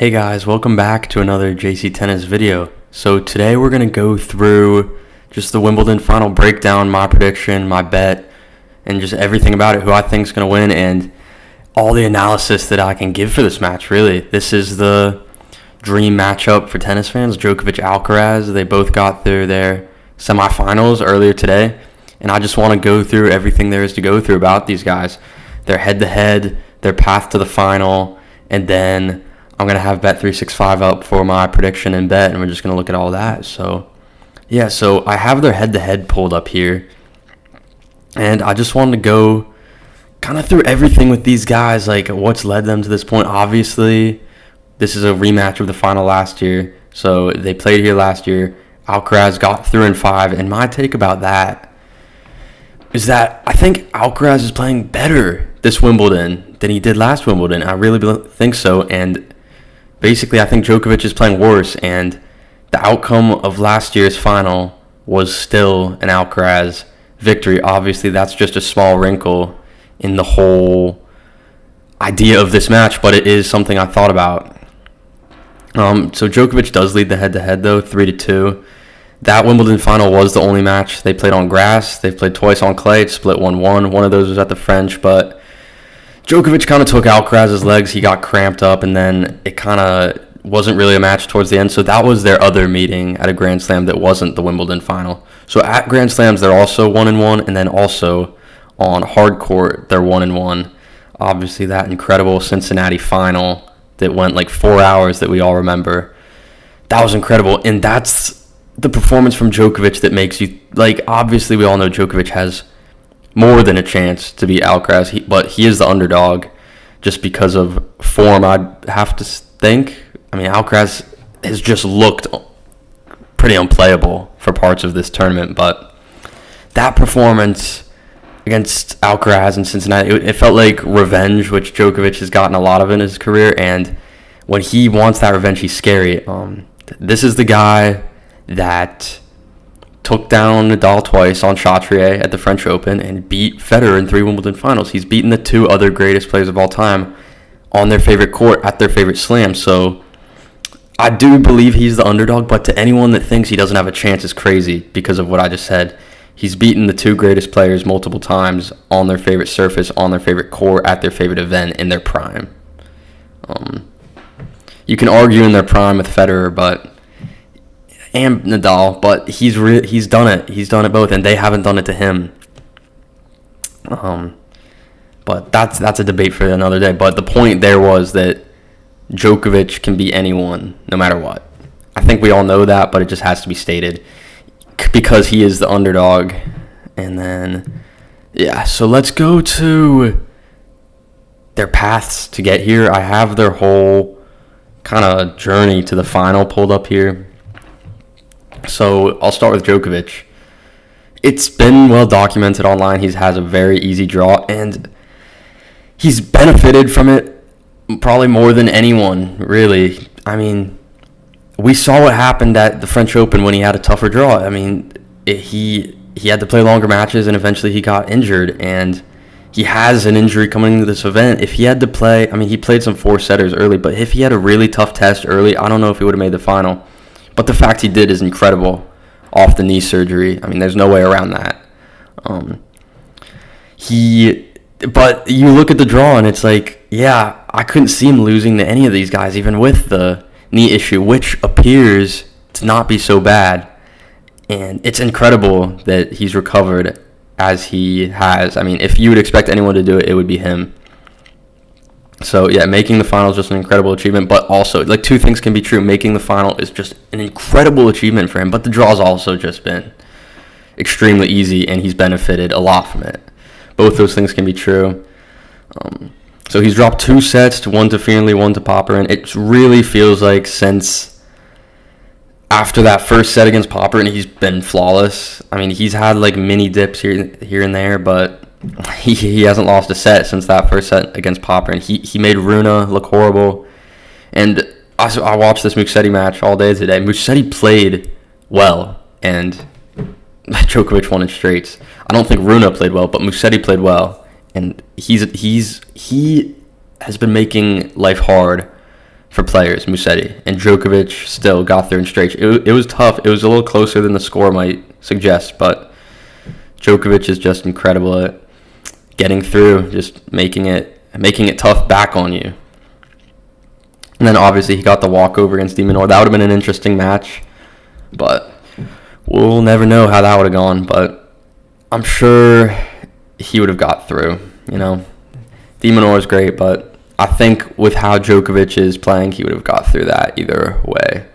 Hey guys, welcome back to another JC Tennis video. So today we're going to go through just the Wimbledon final breakdown, my prediction, my bet, and just everything about it, who I think is going to win, and all the analysis that I can give for this match, really. This is the dream matchup for tennis fans, Djokovic, Alcaraz. They both got through their semifinals earlier today, and I just want to go through everything there is to go through about these guys, their head-to-head, their path to the final, and then I'm going to have Bet365 up for my prediction and bet, and we're just going to look at all that. So I have their head-to-head pulled up here, and I just wanted to go kind of through everything with these guys, like what's led them to this point. Obviously, this is a rematch of the final last year, so they played here last year. Alcaraz got through in 5, and my take about that is that I think Alcaraz is playing better this Wimbledon than he did last Wimbledon. I really think so, and basically, I think Djokovic is playing worse, and the outcome of last year's final was still an Alcaraz victory. Obviously, that's just a small wrinkle in the whole idea of this match, but it is something I thought about. So Djokovic does lead the head-to-head, though, 3-2. That Wimbledon final was the only match they played on grass. They've played twice on clay. It split 1-1. One of those was at the French, but Djokovic kind of took Alcaraz's legs. He got cramped up, and then it kind of wasn't really a match towards the end. So that was their other meeting at a Grand Slam that wasn't the Wimbledon final. So at Grand Slams, they're also 1-1, and then also on hard court, they're 1-1. Obviously, that incredible Cincinnati final that went like 4 hours that we all remember. That was incredible, and that's the performance from Djokovic that makes you, like, obviously we all know Djokovic has more than a chance to beat Alcaraz, but he is the underdog just because of form, I'd have to think. I mean, Alcaraz has just looked pretty unplayable for parts of this tournament, but that performance against Alcaraz in Cincinnati, it felt like revenge, which Djokovic has gotten a lot of in his career, and when he wants that revenge, he's scary. This is the guy that took down Nadal twice on Chatrier at the French Open and beat Federer in 3 Wimbledon finals. He's beaten the 2 other greatest players of all time on their favorite court at their favorite slam. So I do believe he's the underdog, but to anyone that thinks he doesn't have a chance is crazy because of what I just said. He's beaten the 2 greatest players multiple times on their favorite surface, on their favorite court, at their favorite event, in their prime. You can argue in their prime with Federer, and Nadal, but he's done it. He's done it both, and they haven't done it to him. But that's a debate for another day. But the point there was that Djokovic can beat anyone, no matter what. I think we all know that, but it just has to be stated because he is the underdog. And then, so let's go to their paths to get here. I have their whole kind of journey to the final pulled up here. So I'll start with Djokovic. It's been well documented online. He has a very easy draw, and he's benefited from it probably more than anyone, really. I mean, we saw what happened at the French Open when he had a tougher draw. I mean, he had to play longer matches, and eventually he got injured, and he has an injury coming into this event. If he had to play, I mean, he played some 4-setters early, but if he had a really tough test early, I don't know if he would have med the final. But the fact he did is incredible off the knee surgery. I mean, there's no way around that. But you look at the draw, and it's like, I couldn't see him losing to any of these guys, even with the knee issue, which appears to not be so bad. And it's incredible that he's recovered as he has. I mean, if you would expect anyone to do it, it would be him. So, making the final is just an incredible achievement, but also, like, 2 things can be true. Making the final is just an incredible achievement for him, but the draw's also just been extremely easy, and he's benefited a lot from it. Both those things can be true. So he's dropped 2 sets, 1 to Fearnley, 1 to Popper, and it really feels like since after that first set against Popper, and he's been flawless. I mean, he's had, like, mini dips here and there, but he hasn't lost a set since that first set against Popper, and he made Rune look horrible. And I watched this Musetti match all day today. Musetti played well, and Djokovic won in straights. I don't think Rune played well, but Musetti played well, and he has been making life hard for players, Musetti. And Djokovic still got through in straight. It was tough. It was a little closer than the score might suggest, but Djokovic is just incredible at getting through, just making it tough back on you. And then obviously he got the walkover against De Minaur. That would have been an interesting match, but we'll never know how that would have gone. But I'm sure he would have got through. De Minaur is great, but I think with how Djokovic is playing, he would have got through that either way.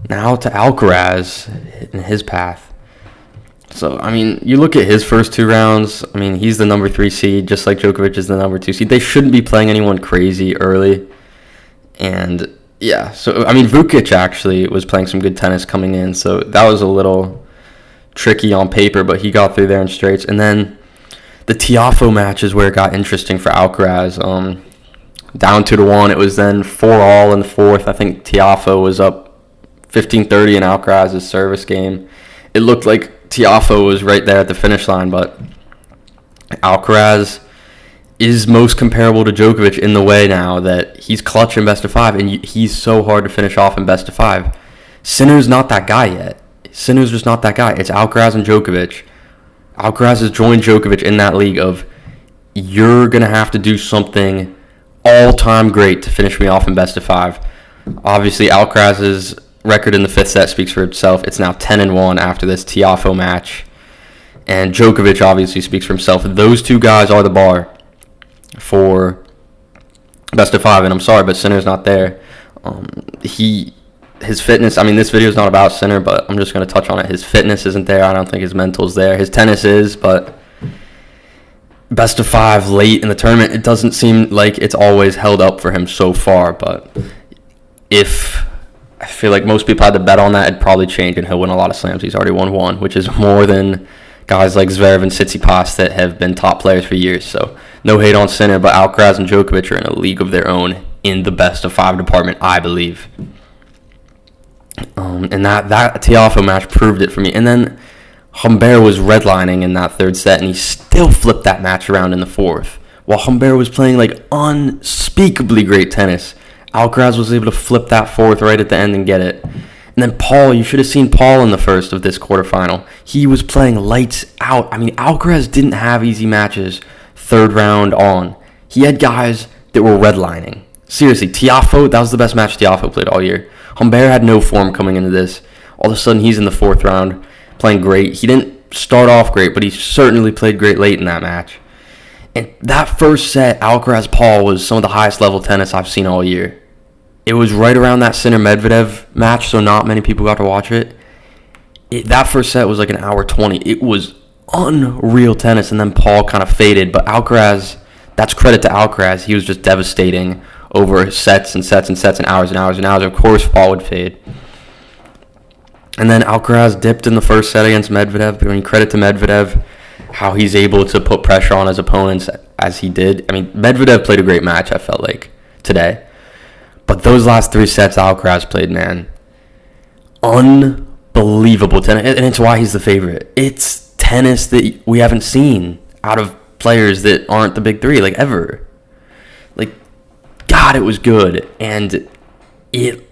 Now to Alcaraz in his path. So, you look at his first 2 rounds. He's the number 3 seed, just like Djokovic is the number 2 seed. They shouldn't be playing anyone crazy early. And, yeah, so, Vukic actually was playing some good tennis coming in, so that was a little tricky on paper, but he got through there in straights. And then the Tiafoe match is where it got interesting for Alcaraz. Down 2-1, it was then 4-all in the fourth. I think Tiafoe was up 15-30 in Alcaraz's service game. It looked like Tiafoe was right there at the finish line, but Alcaraz is most comparable to Djokovic in the way now that he's clutch in best of 5, and he's so hard to finish off in best of 5. Sinner's not that guy yet. Sinner's just not that guy. It's Alcaraz and Djokovic. Alcaraz has joined Djokovic in that league of you're going to have to do something all-time great to finish me off in best of 5. Obviously, Alcaraz's record in the 5th set speaks for itself. It's now 10-1 after this Tiafoe match. And Djokovic obviously speaks for himself. Those 2 guys are the bar for best of 5, and I'm sorry, but Sinner's not there. His fitness, this video is not about Sinner, but I'm just going to touch on it. His fitness isn't there. I don't think his mental's there. His tennis is, but best of 5 late in the tournament, it doesn't seem like it's always held up for him so far, but I feel like most people had to bet on that, it'd probably change, and he'll win a lot of slams. He's already won 1, which is more than guys like Zverev and Tsitsipas that have been top players for years. So no hate on Sinner, but Alcaraz and Djokovic are in a league of their own in the best of 5 department, I believe. And that Tiafoe match proved it for me. And then Humbert was redlining in that 3rd set, and he still flipped that match around in the 4th. While Humbert was playing unspeakably great tennis, Alcaraz was able to flip that 4th right at the end and get it. And then Paul, you should have seen Paul in the first of this quarterfinal. He was playing lights out. Alcaraz didn't have easy matches 3rd round on. He had guys that were redlining. Seriously, Tiafoe, that was the best match Tiafoe played all year. Humbert had no form coming into this. All of a sudden, he's in the 4th round, playing great. He didn't start off great, but he certainly played great late in that match. And that first set, Alcaraz-Paul, was some of the highest level tennis I've seen all year. It was right around that Sinner-Medvedev match, so not many people got to watch it. That first set was like an hour 20. It was unreal tennis, and then Paul kind of faded. But Alcaraz, that's credit to Alcaraz. He was just devastating over sets and sets and sets and hours and hours and hours. Of course, Paul would fade. And then Alcaraz dipped in the first set against Medvedev. Credit to Medvedev, how he's able to put pressure on his opponents as he did. Medvedev played a great match, I felt like, today. But those last 3 sets Alcaraz played, man, unbelievable tennis. And it's why he's the favorite. It's tennis that we haven't seen out of players that aren't the big 3, ever. God, it was good. And it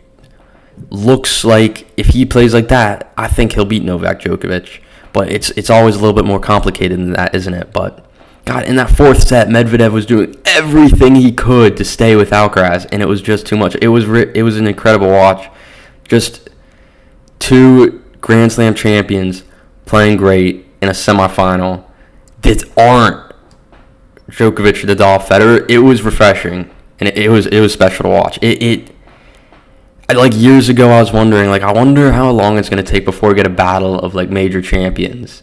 looks like if he plays like that, I think he'll beat Novak Djokovic. But it's always a little bit more complicated than that, isn't it? But, God, in that 4th set, Medvedev was doing everything he could to stay with Alcaraz, and it was just too much. It was an incredible watch. Just 2 Grand Slam champions playing great in a semifinal that aren't Djokovic, Nadal, Federer. It was refreshing, and it was special to watch. Years ago, I was wondering, I wonder how long it's going to take before we get a battle of, major champions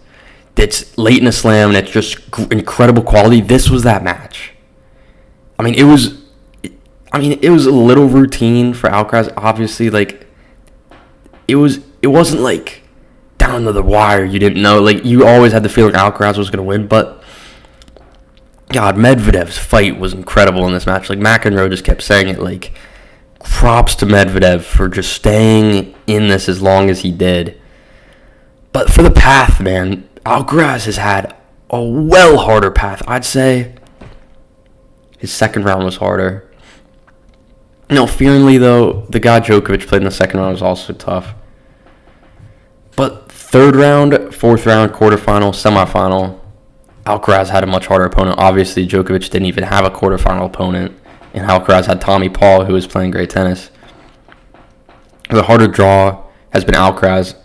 that's late in a slam and it's just incredible quality. This was that match. It was a little routine for Alcaraz. Obviously, it wasn't, down to the wire. You didn't know. You always had the feeling Alcaraz was going to win, but God, Medvedev's fight was incredible in this match. McEnroe just kept saying it, props to Medvedev for just staying in this as long as he did. But for the path, man, Alcaraz has had a well harder path. I'd say his second round was harder. No, Fearnley, though, the guy Djokovic played in the second round was also tough. But third round, fourth round, quarterfinal, semifinal, Alcaraz had a much harder opponent. Obviously, Djokovic didn't even have a quarterfinal opponent, and Alcaraz had Tommy Paul, who was playing great tennis. The harder draw has been Alcaraz.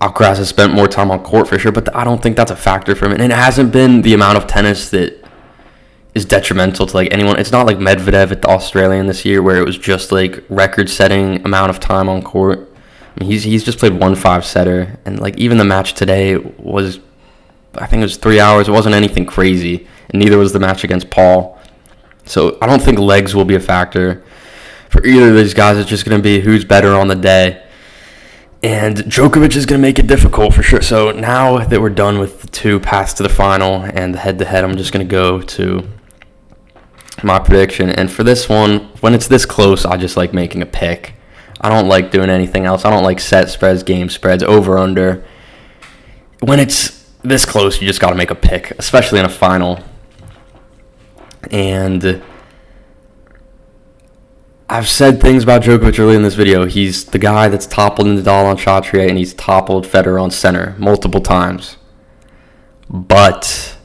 Alcaraz has spent more time on court for sure, but I don't think that's a factor for him. And it hasn't been the amount of tennis that is detrimental to like anyone. It's not like Medvedev at the Australian this year where it was just like record-setting amount of time on court. I mean, he's just played 1 5-setter, and like even the match today was, I think it was 3 hours. It wasn't anything crazy, and neither was the match against Paul. So I don't think legs will be a factor for either of these guys. It's just going to be who's better on the day. And Djokovic is going to make it difficult for sure. So now that we're done with the two paths to the final and the head-to-head, I'm just going to go to my prediction. And for this one, when it's this close, I just like making a pick. I don't like doing anything else. I don't like set spreads, game spreads, over, under. When it's this close, you just got to make a pick, especially in a final. And I've said things about Djokovic early in this video. He's the guy that's toppled Nadal on shot create, and he's toppled Federer on center multiple times. But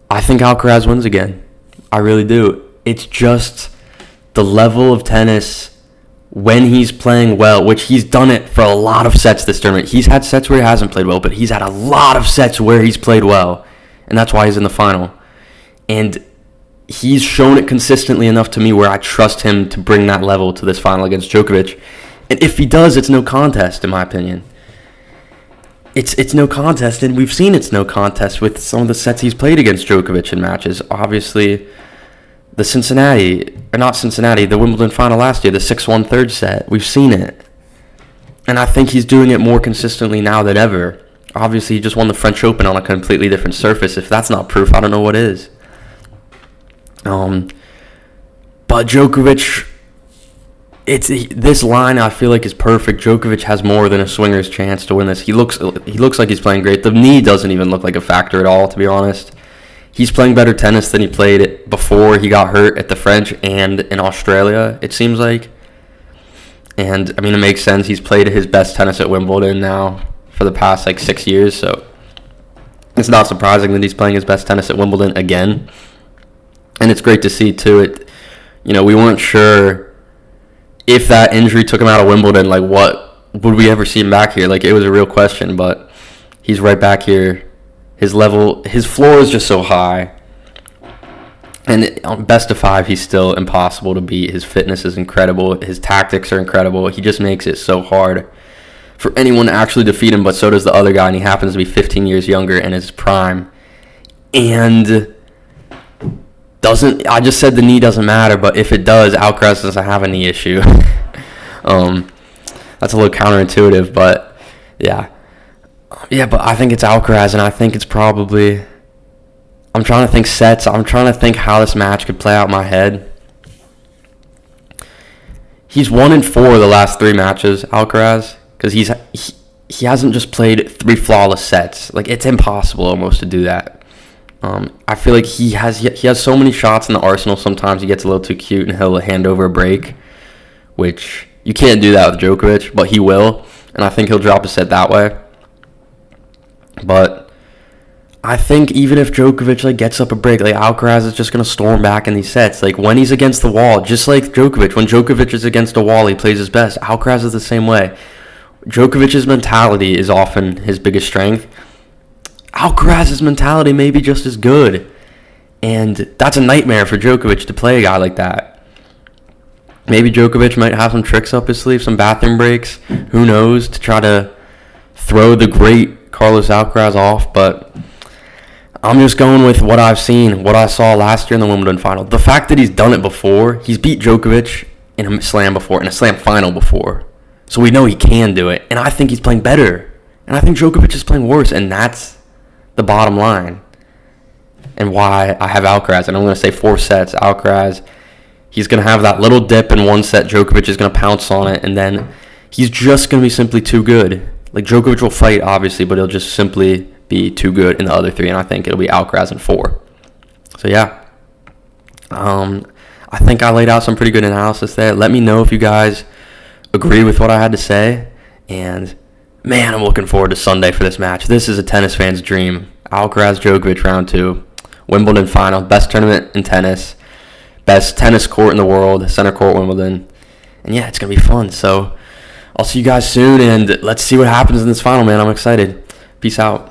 I think Alcaraz wins again. I really do. It's just the level of tennis when he's playing well, which he's done it for a lot of sets this tournament. He's had sets where he hasn't played well, but he's had a lot of sets where he's played well, and that's why he's in the final. And he's shown it consistently enough to me where I trust him to bring that level to this final against Djokovic. And if he does, it's no contest, in my opinion. It's no contest, and we've seen it's no contest with some of the sets he's played against Djokovic in matches. Obviously, the Wimbledon final last year, the 6-1 third set, we've seen it. And I think he's doing it more consistently now than ever. Obviously, he just won the French Open on a completely different surface. If that's not proof, I don't know what is. But Djokovic, this line I feel like is perfect. Djokovic has more than a swinger's chance to win this. He looks like he's playing great. The knee doesn't even look like a factor at all, to be honest. He's playing better tennis than he played before he got hurt at the French and in Australia, it seems like. And, I mean, it makes sense. He's played his best tennis at Wimbledon now for the past, 6 years. So it's not surprising that he's playing his best tennis at Wimbledon again. And it's great to see, too. We weren't sure if that injury took him out of Wimbledon, what would we ever see him back here? It was a real question, but he's right back here. His floor is just so high. And on best of 5, he's still impossible to beat. His fitness is incredible. His tactics are incredible. He just makes it so hard for anyone to actually defeat him, but so does the other guy, and he happens to be 15 years younger in his prime. And I just said the knee doesn't matter, but if it does, Alcaraz doesn't have a knee issue. That's a little counterintuitive, but yeah. Yeah, but I think it's Alcaraz, and I think it's probably... I'm trying to think sets. I'm trying to think how this match could play out in my head. He's 1-4 the last 3 matches, Alcaraz, because he hasn't just played 3 flawless sets. It's impossible almost to do that. I feel like he has so many shots in the arsenal. Sometimes he gets a little too cute and he'll hand over a break, which you can't do that with Djokovic, but he will, and I think he'll drop a set that way. But I think even if Djokovic gets up a break, Alcaraz is just going to storm back in these sets. When he's against the wall, just like Djokovic, when Djokovic is against a wall, he plays his best. Alcaraz is the same way. Djokovic's mentality is often his biggest strength. Alcaraz's mentality may be just as good. And that's a nightmare for Djokovic to play a guy like that. Maybe Djokovic might have some tricks up his sleeve, some bathroom breaks. Who knows, to try to throw the great Carlos Alcaraz off. But I'm just going with what I've seen, what I saw last year in the Wimbledon final. The fact that he's done it before, he's beat Djokovic in a slam before, in a slam final before. So we know he can do it. And I think he's playing better. And I think Djokovic is playing worse. And that's the bottom line. And why I have Alcaraz. And I'm going to say 4 sets. Alcaraz, he's going to have that little dip in one set. Djokovic is going to pounce on it. And then he's just going to be simply too good. Djokovic will fight, obviously, but he'll just simply be too good in the other 3. And I think it'll be Alcaraz in 4. So, yeah. I think I laid out some pretty good analysis there. Let me know if you guys agree with what I had to say. And, man, I'm looking forward to Sunday for this match. This is a tennis fan's dream. Alcaraz, Djokovic, round 2. Wimbledon final. Best tournament in tennis. Best tennis court in the world. Center court, Wimbledon. And, yeah, it's going to be fun. So I'll see you guys soon, and let's see what happens in this final, man. I'm excited. Peace out.